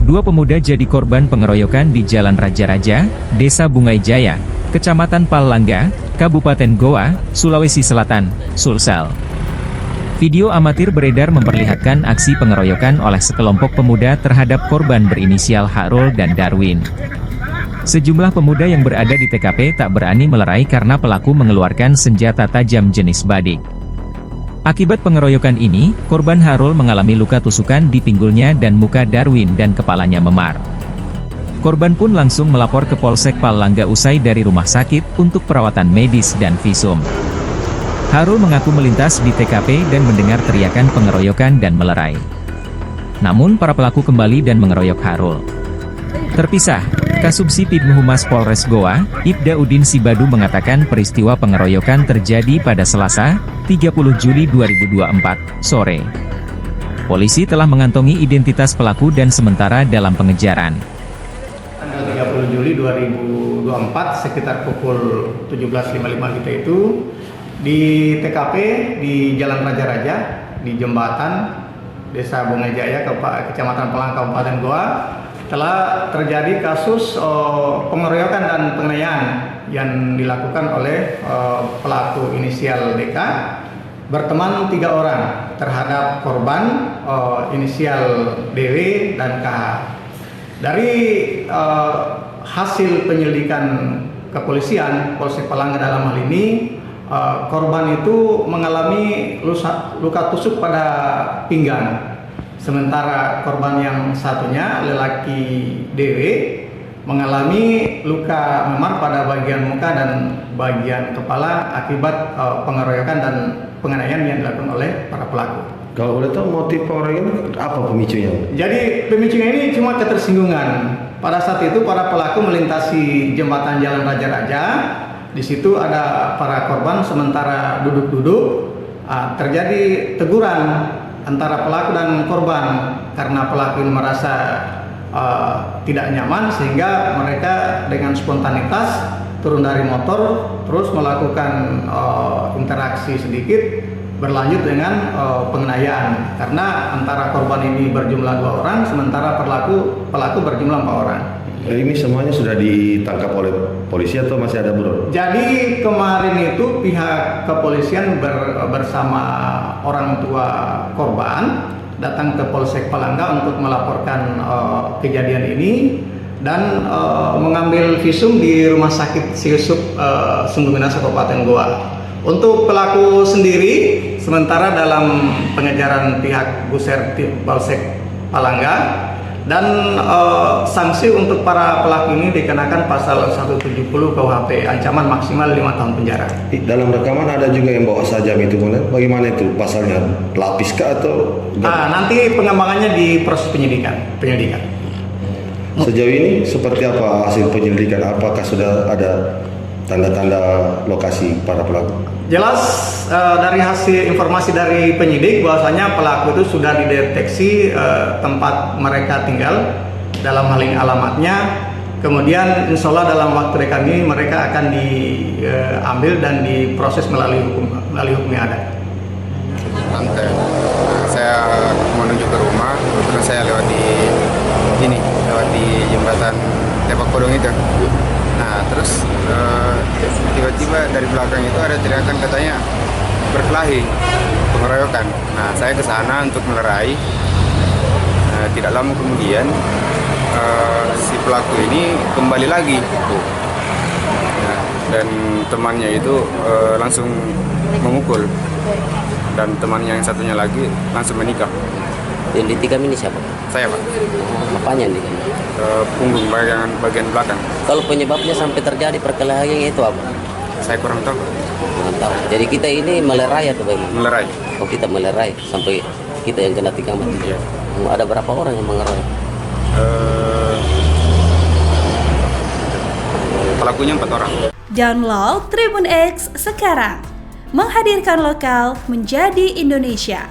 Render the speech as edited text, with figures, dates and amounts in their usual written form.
Dua pemuda jadi korban pengeroyokan di Jalan Raja-Raja, Desa Bungai Jaya, Kecamatan Palangga, Kabupaten Goa, Sulawesi Selatan, Sulsel. Video amatir beredar memperlihatkan aksi pengeroyokan oleh sekelompok pemuda terhadap korban berinisial Harul dan Darwin. Sejumlah pemuda yang berada di TKP tak berani melerai karena pelaku mengeluarkan senjata tajam jenis badik. Akibat pengeroyokan ini, korban Harul mengalami luka tusukan di pinggulnya dan muka Darwin dan kepalanya memar. Korban pun langsung melapor ke Polsek Palangga usai dari rumah sakit untuk perawatan medis dan visum. Harul mengaku melintas di TKP dan mendengar teriakan pengeroyokan dan melerai. Namun para pelaku kembali dan mengeroyok Harul. Terpisah, Kasubsidi Humas Polres Goa, Ibda Udin Sibadu mengatakan peristiwa pengeroyokan terjadi pada Selasa, 30 Juli 2024, sore. Polisi telah mengantongi identitas pelaku dan sementara dalam pengejaran. Tanggal 30 Juli 2024 sekitar pukul 17.55 kita itu di TKP di Jalan Raja-Raja di jembatan Desa Bungai Jaya, Kecamatan Palangga, Kabupaten Goa, telah terjadi kasus pengeroyokan dan penganiayaan yang dilakukan oleh pelaku inisial DK berteman 3 orang terhadap korban inisial DW dan KH. Dari hasil penyelidikan kepolisian Polsek Palangga dalam hal ini, korban itu mengalami luka tusuk pada pinggang. Sementara korban yang satunya, lelaki DW, mengalami luka memar pada bagian muka dan bagian kepala akibat pengeroyokan dan penganiayaan yang dilakukan oleh para pelaku. Kalau boleh tahu motif pengeroyokan apa pemicunya? Jadi pemicunya ini cuma ketersinggungan. Pada saat itu para pelaku melintasi jembatan Jalan Raja-Raja. Di situ ada para korban sementara duduk-duduk, terjadi teguran antara pelaku dan korban karena pelaku ini merasa tidak nyaman sehingga mereka dengan spontanitas turun dari motor terus melakukan interaksi sedikit berlanjut dengan penganiayaan karena antara korban ini berjumlah 2 orang sementara pelaku berjumlah 4 orang. Ini semuanya sudah ditangkap oleh polisi atau masih ada buron? Jadi kemarin itu pihak kepolisian bersama orang tua korban datang ke Polsek Palangga untuk melaporkan kejadian ini dan mengambil visum di Rumah Sakit Siusup Sungguh Minasa Kabupaten Goa. Untuk pelaku sendiri, sementara dalam pengejaran pihak Buser Polsek Palangga. Dan sanksi untuk para pelaku ini dikenakan pasal 170 KUHP, ancaman maksimal 5 tahun penjara. Dalam rekaman ada juga yang bawa sajam itu, bagaimana itu pasalnya? Lapis kah atau? Nanti pengembangannya di proses penyelidikan. Sejauh ini seperti apa hasil penyelidikan? Apakah sudah ada tanda-tanda lokasi para pelaku? Jelas dari hasil informasi dari penyidik bahwasanya pelaku itu sudah dideteksi tempat mereka tinggal, dalam hal ini alamatnya. Kemudian insya Allah dalam waktu dekat ini mereka akan diambil dan diproses melalui hukum yang ada. Santai. Saya menuju ke rumah, terus saya lewat di jembatan Tepak Kodong itu. Nah, terus tiba-tiba dari belakang itu ada teriakan katanya berkelahi, pengeroyokan. Nah, saya ke sana untuk melerai. Tidak lama kemudian si pelaku ini kembali lagi. Nah, dan temannya itu langsung memukul. Dan temannya yang satunya lagi langsung menikah. Yang ditikam ini siapa? Saya, Pak. Apanya yang ditikam? Punggung bagian belakang. Kalau penyebabnya sampai terjadi perkelahian itu apa? Saya kurang tahu. Kurang tahu. Jadi kita ini melerai atau bagaimana? Melerai. Oh, kita melerai sampai kita yang kena tikam. Iya. Ada berapa orang yang mengeroyok? Pelakunya 4 orang. Download Tribun X sekarang. Menghadirkan lokal menjadi Indonesia.